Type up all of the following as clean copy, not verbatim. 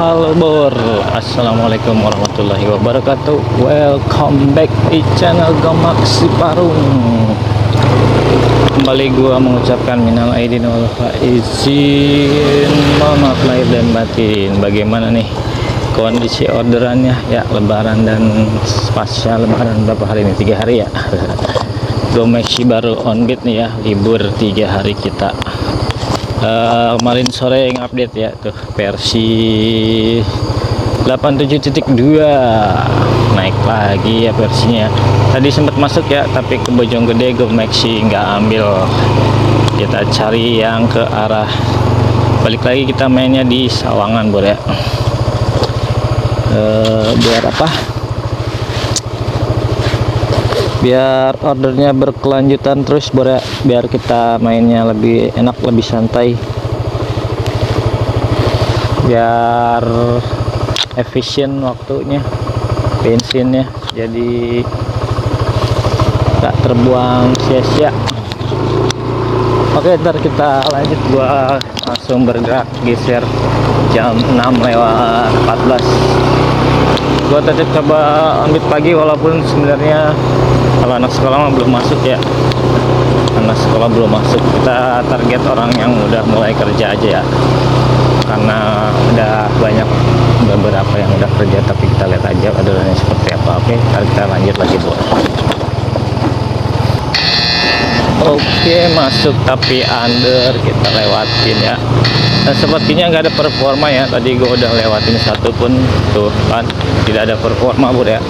Halo Bor, assalamualaikum warahmatullahi wabarakatuh. Welcome back di channel Gamaksi Parung. Kembali gua mengucapkan minal aidin wal faizin, mohon maaf lahir dan batin. Bagaimana nih kondisi orderannya ya, lebaran dan pasca lebaran berapa hari ini? 3 hari ya. Gamaksi baru on beat nih ya, libur 3 hari kita. Kemarin sore yang update ya tuh versi 87.2 naik lagi ya versinya. Tadi sempat masuk ya, tapi ke Bojonggede Gamaksi nggak ambil. Kita cari yang ke arah balik lagi, kita mainnya di Sawangan Bor ya. Biar apa? Biar ordernya berkelanjutan terus Bor ya, biar kita mainnya lebih enak, lebih santai, biar efisien waktunya, bensinnya jadi gak terbuang sia-sia. Oke, ntar kita lanjut, gua langsung bergerak geser jam 6:14. Gua tetap coba ambil pagi, walaupun sebenarnya kalau anak sekolah mah belum masuk ya. Anak sekolah belum masuk, kita target orang yang udah mulai kerja aja ya, karena udah banyak beberapa yang udah kerja, tapi kita lihat aja orderannya seperti apa. Oke, ntar kita lanjut lagi Bor. Oke, masuk tapi under, kita lewatin ya. Dan sepertinya nggak ada performa ya, tadi gue udah lewatin satu pun tuh kan tidak ada performa Bor ya,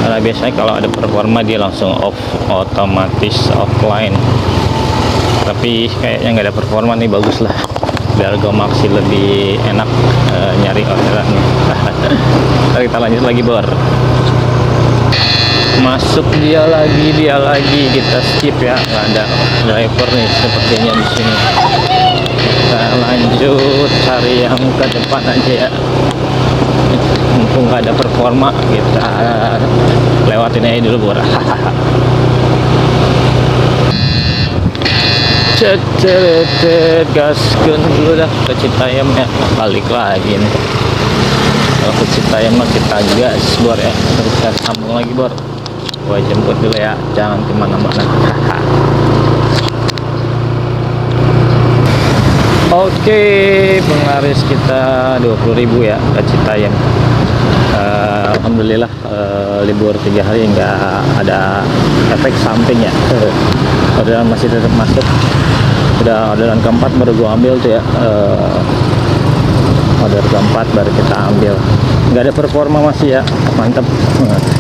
karena biasanya kalau ada performa dia langsung off, otomatis offline. Tapi kayaknya nggak ada performa nih, bagus lah, biar Gamaksi lebih enak nyari orderan. Mari kita lanjut lagi Bor. Masuk dia lagi, kita skip ya, nggak ada driver nih sepertinya di sini. Kita lanjut cari yang ke depan aja ya, mumpung nggak ada performa, kita lewatin aja dulu Bor. Gaskeun dulu dah ke Citayam ya, balik lagi nih. Kalau ke Citayam mah kita gas Bor ya, terus kita sambung lagi Bor. Gua jemput dulu ya, jangan kemana-mana. Oke, penglaris kita 20.000 ya ke Citayam. Alhamdulillah, libur 3 hari nggak ada efek samping ya. Orderan masih tetap masuk. Udah orderan keempat baru gua ambil tuh ya. Order keempat baru kita ambil, nggak ada performa masih ya, mantap.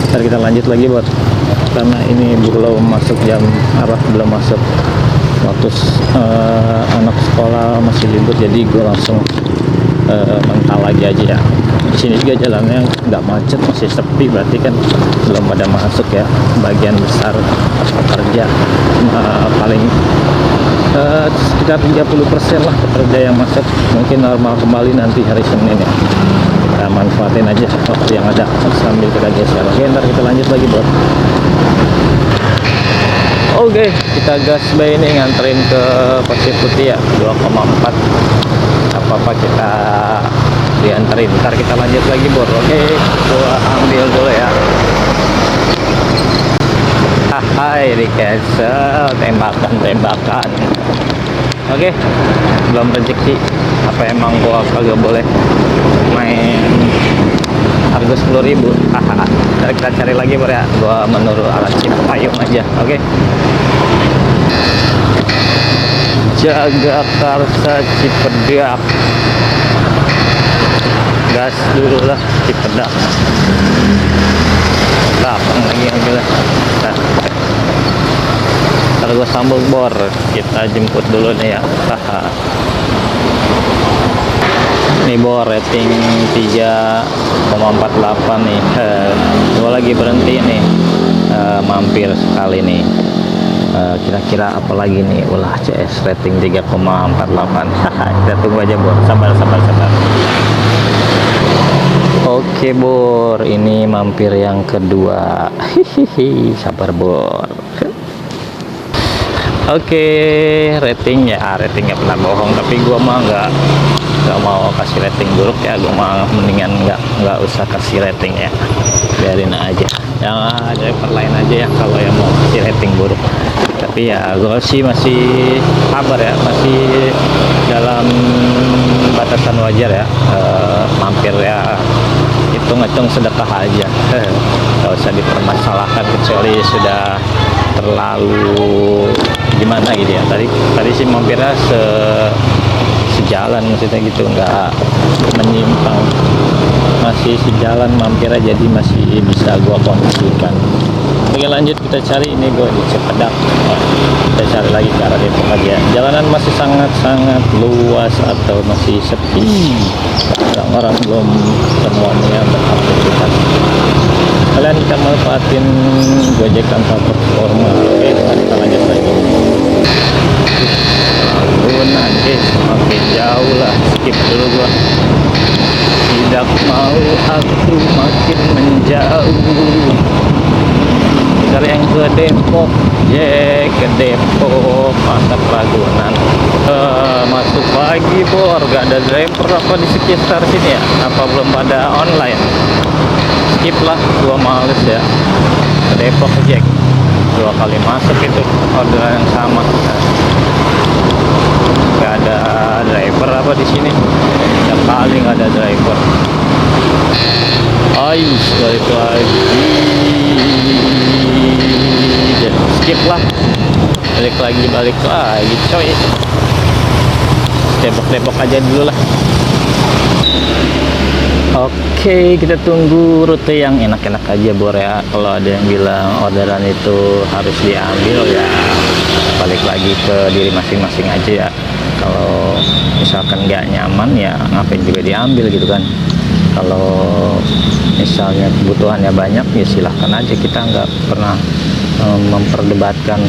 Ntar kita lanjut lagi Bor, karena ini belum masuk jam apa, belum masuk waktu anak sekolah masih libur, jadi gue langsung mental lagi aja ya. Di sini juga jalannya nggak macet, masih sepi, berarti kan belum pada masuk ya. Bagian besar pekerja, paling sekitar 30% lah pekerja yang masuk. Mungkin normal kembali nanti hari Senin ya. Kita manfaatin aja waktu yang ada sambil kita geser. Oke, ntar kita lanjut lagi Bor. Oke, kita gas bay ini, nganterin ke Pasir Putih ya, 2,4. Apa-apa kita dianterin, ntar kita lanjut lagi Bor. Oke, gua ambil dulu ya. Hai, di cancel, tembakan. Oke, belum rezeki. Apa emang gua kagak boleh main harga 10.000. Hahaha. Ntar kita cari lagi bro ya, gua menurut alat Cipayung aja. Oke. Jagakarsa Cipedak, gas dulu lah Cipedak, belakang lagi ambil lah. Nah, ntar gua sambung bor, kita jemput dulu nih ya. Haha. Ini bor rating 3,48 nih. Gua lagi berhenti nih, mampir sekali nih. Kira-kira apa lagi nih, ulah CS rating 3,48. Kita tunggu aja bor, sabar. Oke bor, ini mampir yang kedua. Hihihi, sabar bor. Oke, ratingnya ratingnya pernah bohong, tapi gua mah nggak mau kasih rating buruk ya. Gua mah mendingan nggak usah kasih rating ya, biarin aja yang driver lain aja ya kalau yang mau kasih rating buruk. Tapi ya gue sih masih sabar ya, masih dalam batasan wajar ya. Mampir ya, hitung-hitung sedekah aja. Gak usah dipermasalahkan kecuali sudah terlalu gimana gitu ya. Tadi sih mampirnya sejalan maksudnya gitu, nggak menyimpang, masih sejalan mampirnya, jadi masih bisa gua kondisikan. Oke lanjut, kita cari ini gua di Cipedak. Kita cari lagi ke arah Depok aja. Jalanan masih sangat luas atau masih sepi, orang-orang belum semuanya beraktivitas. Kalian bisa manfaatin Gojek tanpa performa. Oke, kita lanjut lagi. Nanti semakin jauh lah, skip dulu gua. Tidak mau aku makin menjauh. Cari yang ke Depok, ke Depok, Pasar Ragunan. Masuk lagi bor, gak ada driver apa di sekitar sini ya? Apa belum pada online? Skip lah, gua males ya. Ke Depok Jack, 2 kali masuk itu orderan yang sama. Gak ada driver apa di sini? Yang paling gak ada driver. Ayo balik lagi. Skip lah, balik lagi coy. Depok aja dulu lah. Oke, kita tunggu rute yang enak-enak aja bor ya. Kalau ada yang bilang orderan itu harus diambil ya, balik lagi ke diri masing-masing aja ya. Kalau misalkan nggak nyaman ya ngapain juga diambil gitu kan. Kalau misalnya kebutuhannya banyak ya silahkan aja, kita nggak pernah memperdebatkan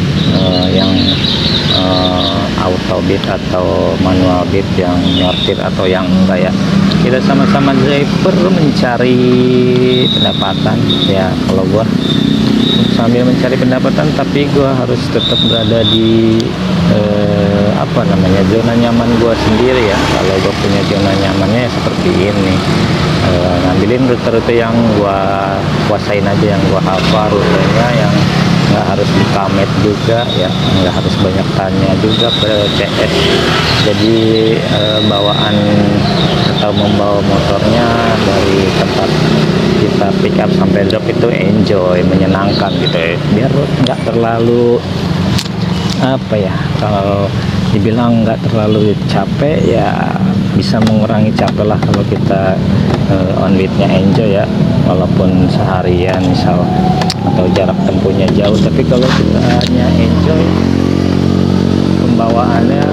yang auto bid atau manual bid, yang nyortir atau yang enggak ya. Kita sama-sama driver mencari pendapatan ya. Kalau gua sambil mencari pendapatan, tapi gua harus tetap berada di zona nyaman gua sendiri ya. Kalau gua punya zona nyamannya seperti ini, ngambilin rute-rute yang gua kuasain aja, yang gua hafal rutenya, yang nggak harus dikamet juga ya, nggak harus banyak tanya juga ke CS. Jadi bawaan atau membawa motornya dari tempat kita pick up sampai drop itu enjoy, menyenangkan gitu ya, biar nggak terlalu apa ya, kalau dibilang nggak terlalu capek ya, bisa mengurangi capek lah kalau kita on roadnya enjoy ya, walaupun seharian misal atau jarak tempuhnya jauh, tapi kalau kita hanya enjoy pembawaannya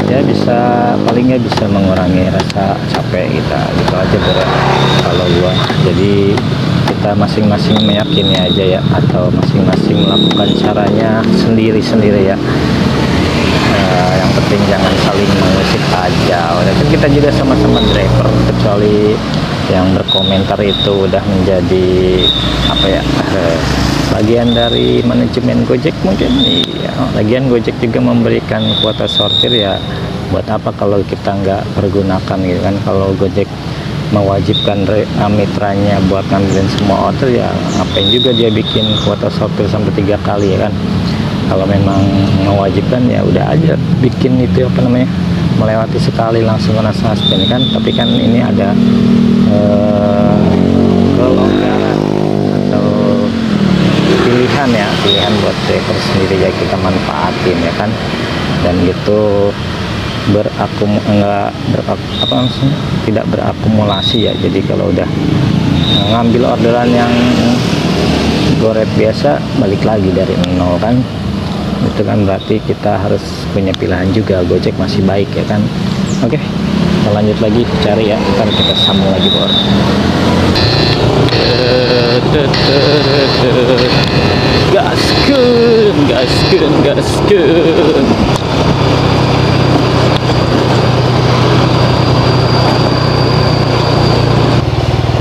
ya bisa, palingnya bisa mengurangi rasa capek kita gitu aja bro kalau gua. Jadi kita masing-masing meyakini aja ya, atau masing-masing melakukan caranya sendiri-sendiri ya. Yang penting jangan saling mengusik aja. Walaupun kita juga sama-sama driver, kecuali yang berkomentar itu udah menjadi apa ya, bagian dari manajemen Gojek mungkin. Iya, lagian Gojek juga memberikan kuota sortir ya, buat apa kalau kita nggak pergunakan gitu kan. Kalau Gojek mewajibkan mitranya buat ngambilin semua order ya, ngapain juga dia bikin kuota sortir sampai 3 kali ya kan. Kalau memang mewajibkan ya udah aja bikin itu apa namanya, melewati sekali langsung kena suspend kan. Tapi kan ini ada kelonggaran atau pilihan buat driver sendiri ya, kita manfaatin ya kan. Dan itu tidak berakumulasi ya. Jadi kalau udah ngambil orderan yang goret biasa, balik lagi dari nol kan, itu kan berarti kita harus punya pilihan juga. Gojek masih baik ya kan. Oke, kita lanjut lagi cari ya, ntar kita sambung lagi bor. Gaskeun.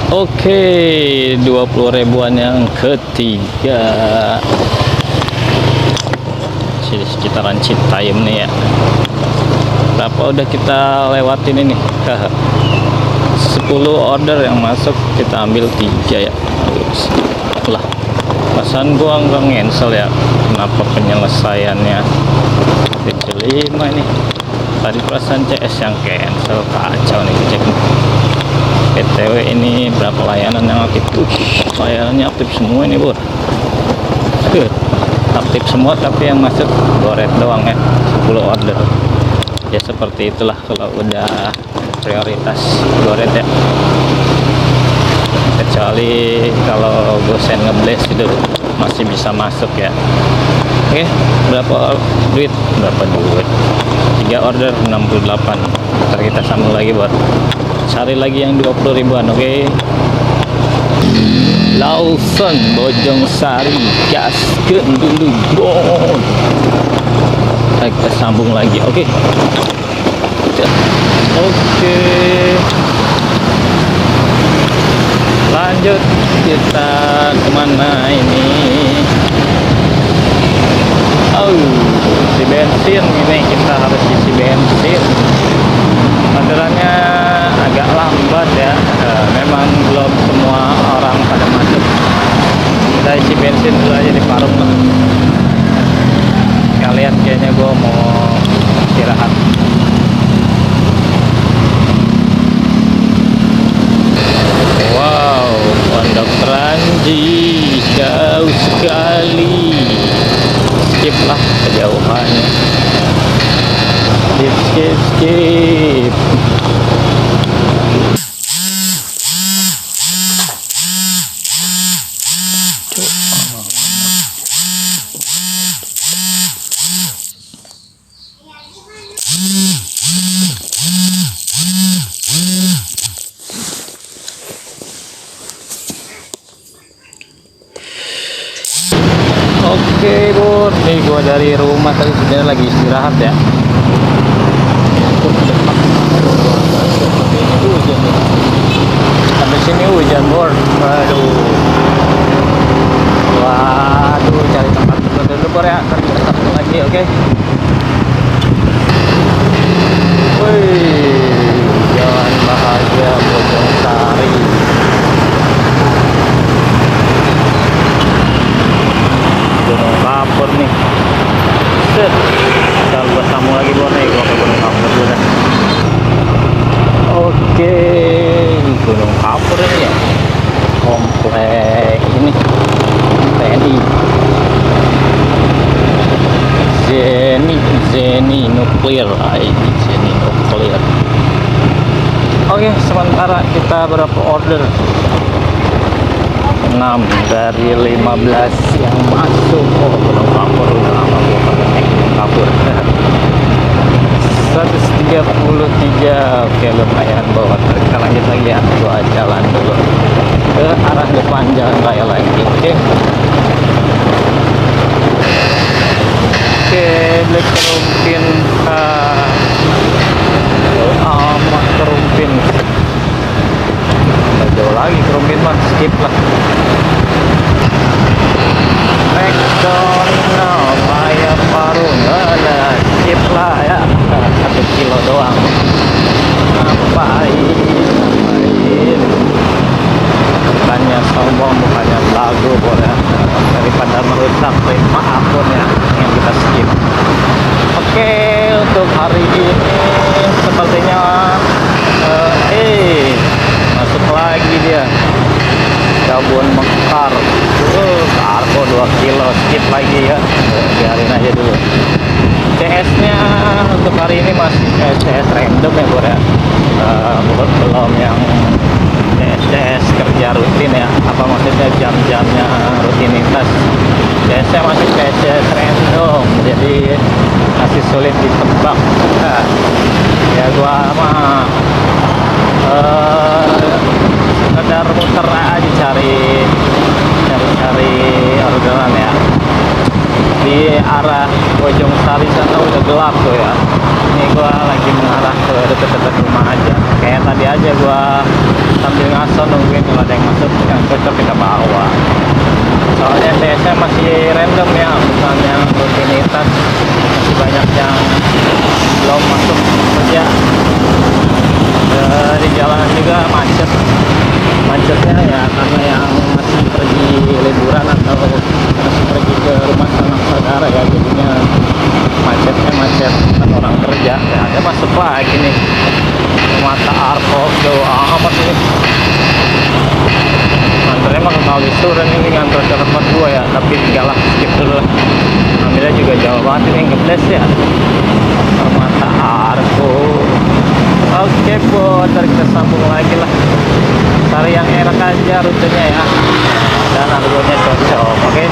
Oke, 20 ribuan yang ketiga. Di sekitaran Citayam nih ya. Berapa udah kita lewatin ini? 10 order yang masuk, kita ambil 3 ya. Lah, perasaan gua nggak ngensel ya. Kenapa penyelesaiannya DC5 ini? Tadi perasaan CS yang cancel, kacau nih cek. PTW ini berapa layanan yang aktif? Layanannya aktif semua ini bor. Aktif semua, tapi yang masuk goret doang ya, 10 order. Ya seperti itulah kalau udah prioritas goret ya. Kecuali kalau gosen ngebles itu masih bisa masuk ya. Oke, berapa duit? 3 order 68. Ntar kita sambung lagi buat cari lagi yang 20 ribuan. Oke, Lawson Bojong Sari, gaskeun dulu bro. Kita sambung lagi. Oke. Lanjut, kita kemana ini? Isi bensin ini, kita harus isi bensin. Orderannya agak lambat ya, memang belum semua orang pada masuk. Kita isi bensin dulu aja di Parung lah. Kalian kayaknya gue mau istirahat. Wow, Pondok Ranji jauh sekali. Skip lah kejauhannya. Skip. Oke bor, nih gua dari rumah tadi sebenarnya lagi istirahat ya. Hujan nih. Sampai sini hujan bor. Waduh, cari tempat dulu bor ya. Ntar kita sambung lagi, oke? Wih, jalan bahagia Bojong Sari. Gunung Kapur nih. Ntar gua sambung lagi bor nih, gua ke Gunung Kapur dulu dah. Oke, Gunung Kapur ini ya, komplek ini TNI Zeni nuklir. Zeni nuklir. Oke, sementara kita berapa order? 6 dari 15 yang masuk. Oh, Gunung Kapur udah lama gua kagak naik Gunung Kapur. 133. Oke, lumayan bawa. Kita lanjut lagi ya, gua jalan dulu ke arah depan jalan raya lagi. Oke, Black Kerumpin amat Kerumpin. Nggak jauh lagi Kerumpin mah, skip lah. McDonald Raya Parung, ada skip lah ya. 1 kilo doang. Ngapain? Bukannya sombong, bukannya lagu boleh. Daripada merusak ritme akun ya, yang kita skip. Oke, untuk hari ini sepertinya masuk lagi dia. kebun mekar. Kargo 2 kilo, skip lagi ya, biarin aja dulu. CS nya untuk hari ini masih CS random ya bro ya, belum yang CS kerja rutin ya, apa maksudnya jam-jamnya rutinitas. CS nya masih CS random, jadi masih sulit ditebak. Nah, ya gua mah sekedar muter aja cari orderan ya. Di arah Bojong Sari sana udah gelap tuh ya. Ini gua lagi mengarah ke dekat-dekat rumah aja. Kayak tadi aja gua sambil ngaso nungguin kalau ada yang masuk yang cocok kita bawa. Soalnya CS-nya masih random ya, bukan yang rutinitas. Masih banyak yang belum masuk kerja. Di jalanan juga macetnya ya karena yang masih pergi liburan atau masih pergi ke rumah sanak saudara ya, jadinya macetnya macet orang kerja ya. Ada masuk lagi nih mata Arko jauh amat ini, nganternya mah ke Kalisuran, ini nganter ke tempat gua ya, tapi tinggal lah skip dulu lah, ambilnya juga jauh banget ini, ngebles ya mata Arko. Oke bro, ntar kita sambung lagi lah, cari yang enak aja rutenya ya, dan harganya cocok. Oke.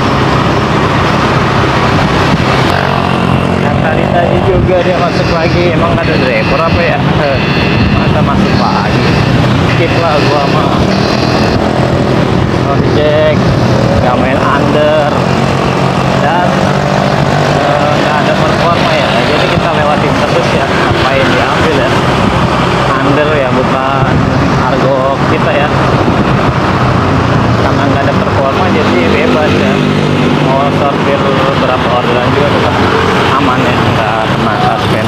Yang tadi juga dia masuk lagi, emang ada driver apa ya, masa masuk lagi, skip lah gua mah ojek, gak main under dan gak ada performa ya, jadi kita lewatin terus ya, ngapain diambil ya, under ya bukan argo kita ya, karena nggak ada performa jadi bebas ya, mau sortir berapa orderan juga tetap aman ya, nggak kena suspend.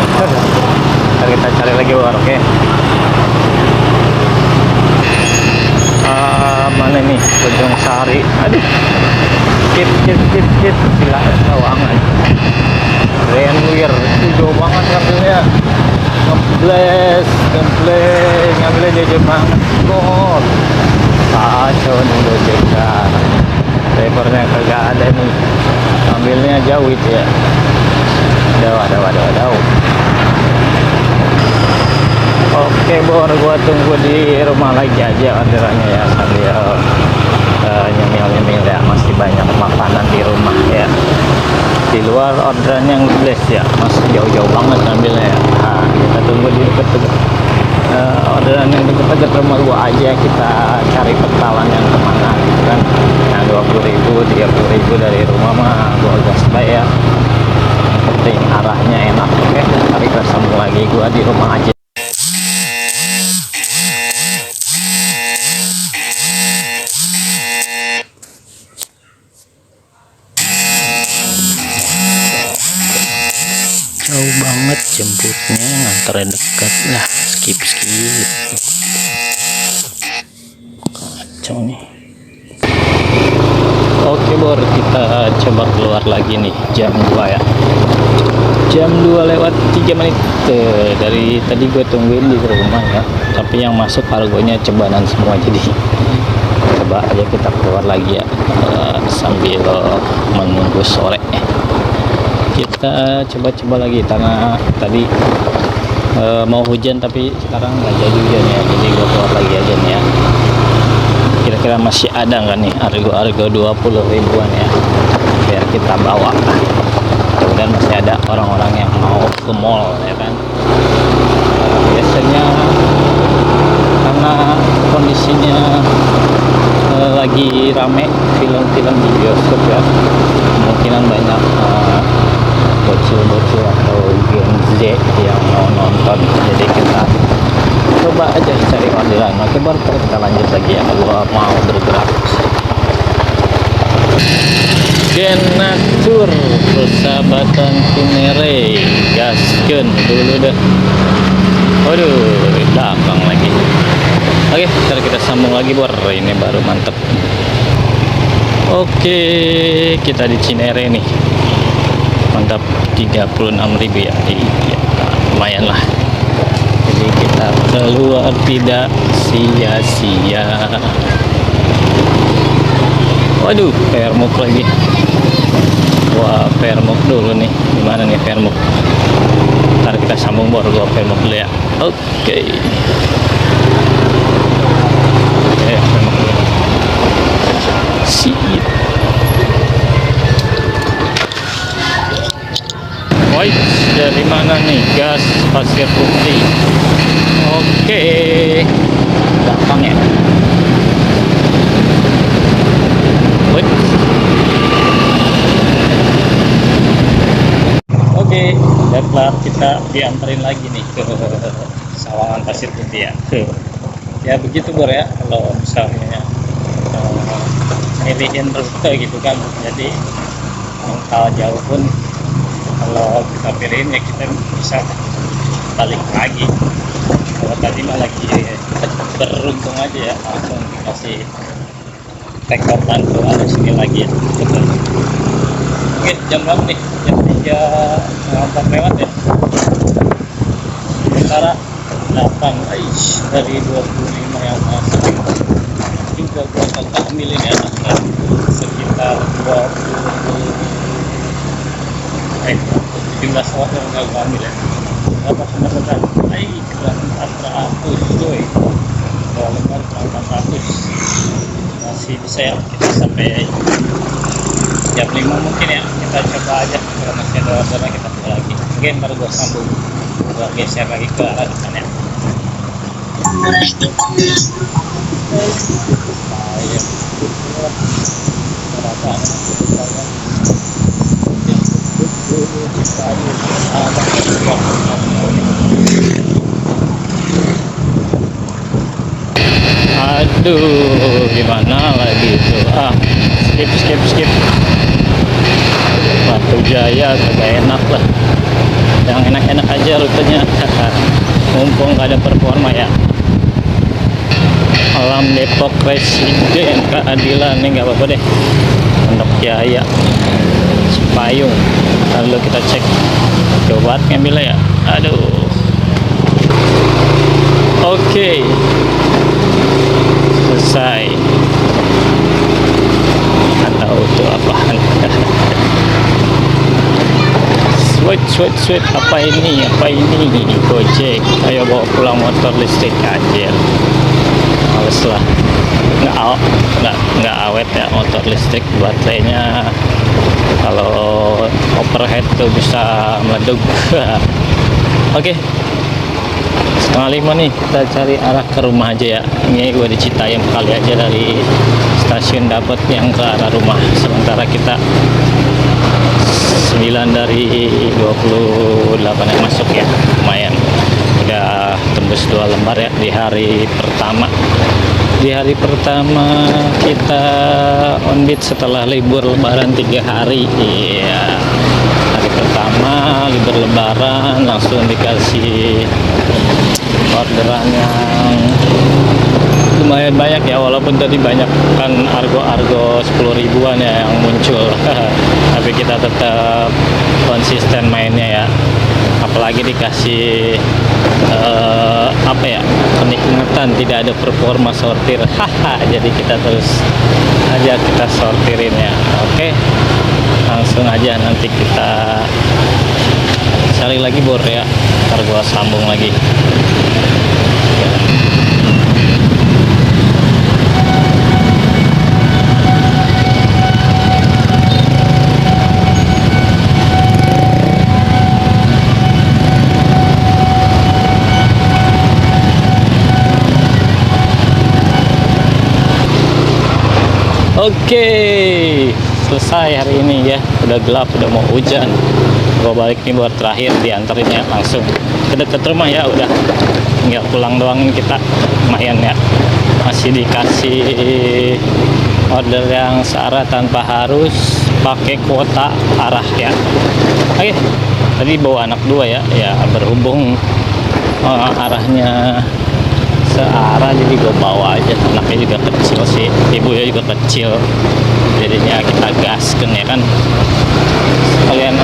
Ntar kita cari lagi war. Oke. Mana nih Bojong Sari, aduh, skip gila kawangan Renwir itu jauh banget ngambilnya, ngambilnya jauh banget kok, kacau nih Gojek, drivernya kagak ada nih, ngambilnya jauh itu ya. Waduh. Oke bor, gua tunggu di rumah lagi aja orderannya ya, sambil nyemil ya, masih banyak makanan di rumah ya. Di luar orderan yang bless ya, masih jauh-jauh banget ngambilnya ya. Nah, kita tunggu di dekat-dekat orderan yang dekat-dekat rumah gua aja, kita cari petalan yang kemana gitu kan, yang 20.000 30.000 dari rumah mah gua gas baik ya, yang penting arahnya enak. Oke, mari kita sambung lagi, gua di rumah aja. Jauh banget jemputnya, nganternya dekat lah, skip kacau nih. Oke bor, kita coba keluar lagi nih, jam 2 ya, jam 2 lewat 3 menit. Dari tadi gue tungguin di rumah ya, tapi yang masuk argonya cebanan semua, jadi coba aja kita keluar lagi ya, sambil menunggu sore. Kita coba lagi karena tadi mau hujan tapi sekarang nggak jadi hujan ya, jadi gue keluar lagi aja nih ya. Kira-kira masih ada nggak nih argo 20 ribuan ya, biar kita bawa. Kemudian masih ada orang-orang yang mau ke mall ya kan. Biasanya karena kondisinya lagi rame film-film di bioskop ya, kemungkinan banyak bocil-bocil atau Gen Z yang mau nonton, jadi kita coba aja cari orderan. Oke baru kita lanjut lagi ya, kalau mau bergerak. Genatur persahabatan Cinere, gaskeun dulu dah. Waduh, belakang lagi. Oke, ntar kita sambung lagi bor, ini baru mantep. Oke, kita di Cinere nih, mantap, 36.000 ya, lumayan lah, jadi kita keluar tidak sia-sia. Waduh, permuk lagi. Wah, permuk dulu nih. Gimana nih permuk? Ntar kita sambung baru gua permuk dulu ya. Oke. Permuk dulu. Sip. Woi, dari mana nih? Gas pasir putih. Oke. Gampang ya. Woi. Oke, udah kelar, kita dianterin lagi nih ke Sawangan Pasir Putih ya. Ya begitu Bor ya, kalau misalnya milihin rute gitu kan, jadi mengkal jauh pun kalau kita pilihin ya kita bisa balik lagi. Kalau tadi mah lagi beruntung aja ya, langsung dikasih tekotan ke arah sini lagi ya. Betul. Oke, jam berapa nih? Jam 3.4 lewat ya. Sementara 8 dari 25 yang masuk juga gua kakak ambilin ya, sekitar 17 watt yang gua ambil ya. Berapa pendapatan? Kurang 400 coy. Kalau lembar kurang 400 masih bisa ya, kita sampai jam 5 mungkin ya, kita coba aja. Kalau masih ada orderan kita coba lagi. Mungkin baru gua sambung, gua geser lagi ke arah depan ya. Aduh, gimana lagi itu? Skip. Batu Jaya agak enak lah. Yang enak-enak aja rutenya. Mumpung gak ada performa ya. Alam Depok Residen Keadilan nih, nggak apa-apa deh. Pondok Jaya, Cipayung. Lalu kita cek. Coba ngambilnya ya. Aduh. Oke. Selesai. Atau itu apaan? Sweet. Apa ini? Gojek. Ayo bawa pulang motor listrik aja. Males lah. Nggak awet ya motor listrik, baterainya kalau overhead tuh bisa meleduk. Oke, 4:30 nih, kita cari arah ke rumah aja ya. Ini gue di Citayam, kali aja dari stasiun dapat yang ke arah rumah. Sementara kita 9 dari 28 yang masuk ya, lumayan. Udah tembus 2 lembar ya di hari pertama. Di hari pertama kita on beat setelah libur lebaran 3 hari. Iya, hari pertama libur lebaran langsung dikasih orderan yang lumayan banyak ya, walaupun tadi banyak kan argo 10 ribuan ya yang muncul. Tapi kita tetap konsisten mainnya ya, apalagi dikasih apa ya, penikmatan tidak ada performa sortir. Jadi kita terus aja kita sortirin ya. Oke, langsung aja nanti kita cari lagi Bor ya, ntar gua sambung lagi. Oke, selesai hari ini ya. Udah gelap, udah mau hujan. Gua balik nih buat terakhir, dianterin ya langsung ke dekat rumah ya. Udah tinggal pulang doang kita, lumayan ya. Masih dikasih order yang searah tanpa harus pakai kuota arah ya. Oke, tadi bawa anak 2 ya. Ya berhubung arahnya searah, jadi gue bawa aja. Anaknya juga kecil sih, ibunya juga kecil, jadinya kita gaskan ya kan, sekalian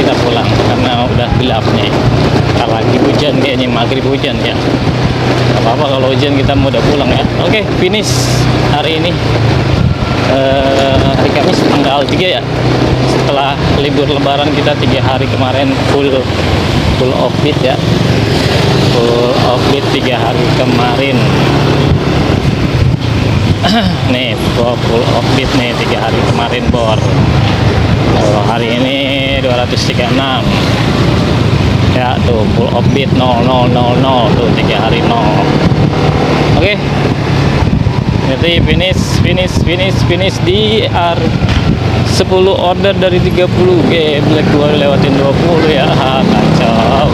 kita pulang karena udah gelapnya. Ntar lagi hujan kayaknya, maghrib hujan ya. Gak apa-apa kalau hujan, kita mau udah pulang ya. Oke, finish hari ini. tanggal 3 ya, setelah libur lebaran kita 3 hari kemarin full offbeat ya, full offbeat 3 hari kemarin. Nih full offbeat nih 3 hari kemarin bor. Hari ini 236 ya, tuh full offbeat 0000 tuh 3 hari 0. Oke, jadi finish di R10 order dari 30. Black gua lewatin 20 ya, kacau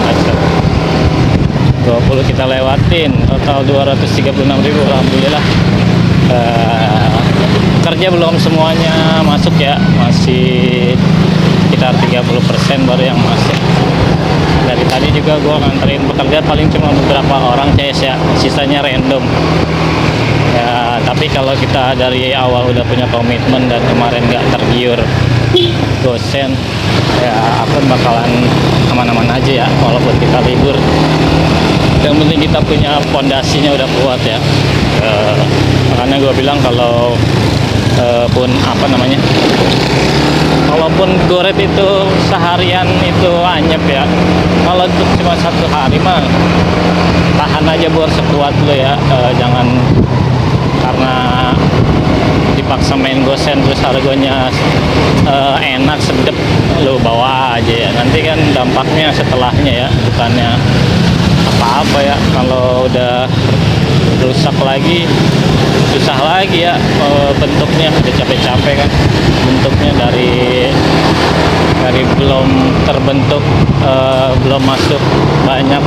20 kita lewatin, total 236.000. Alhamdulillah. Kerja belum semuanya masuk ya, masih sekitar 30% baru yang masuk. Dari tadi juga gua nganterin pekerja paling cuma beberapa orang CS ya, sisanya random ya. Tapi kalau kita dari awal udah punya komitmen dan kemarin nggak tergiur gosen ya, akun bakalan aman-aman aja ya, walaupun kita libur. Yang penting kita punya fondasinya udah kuat ya. Makanya gue bilang kalau walaupun goret itu seharian itu anyep ya, kalau untuk cuma 1 hari mah tahan aja bor sekuat lo ya. Jangan karena dipaksa main gosen terus harganya enak sedep lo bawa aja ya, nanti kan dampaknya setelahnya ya, bukannya apa-apa ya. Kalau udah rusak lagi susah lagi ya. Bentuknya udah capek-capek kan, bentuknya dari belum terbentuk, belum masuk banyak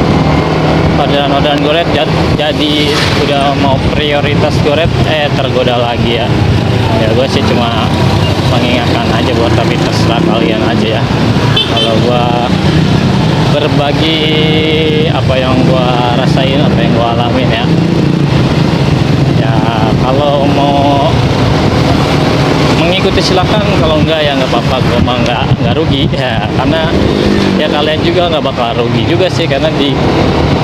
orderan goret, jadi udah mau prioritas goret tergoda lagi ya. Ya gue sih cuma mengingatkan aja buat, tapi terserah kalian aja ya. Kalau gue berbagi apa yang gue rasain, apa yang gue alamin ya. Ya kalau mau mengikuti silakan, kalau enggak ya nggak apa-apa. Gue mah nggak rugi ya, karena ya kalian juga nggak bakal rugi juga sih, karena di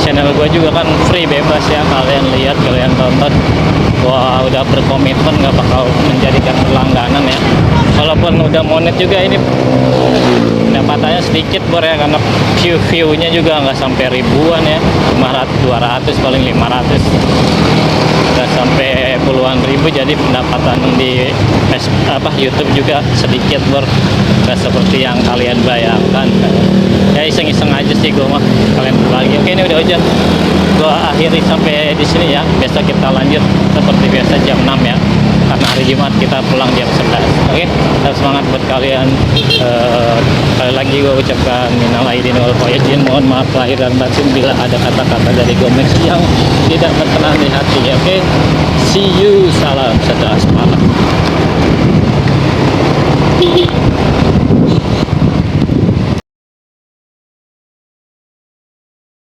channel gue juga kan free, bebas ya, kalian lihat, kalian tonton. Gua udah berkomitmen nggak bakal menjadikan berlangganan ya, walaupun udah monet juga ini pendapatannya sedikit bor ya, karena view-nya juga nggak sampai ribuan ya, 500 200 paling 500, nggak sampai puluhan ribu. Jadi pendapatan di YouTube juga sedikit bor, nggak seperti yang kalian bayangkan ya. Iseng-iseng aja sih gue mah, kalian berbagi. Oke, ini udah hujan, gue akhiri sampai di sini ya. Besok kita lanjut seperti biasa jam 6 ya, karena hari Jumat kita pulang jam 11. Oke, tetap semangat buat kalian. Sekali lagi gue ucapkan minal aidin wal faizin, mohon maaf lahir dan batin bila ada kata-kata dari Gomex yang tidak berkenan di hati ya. Oke, see you, salam sejahtera.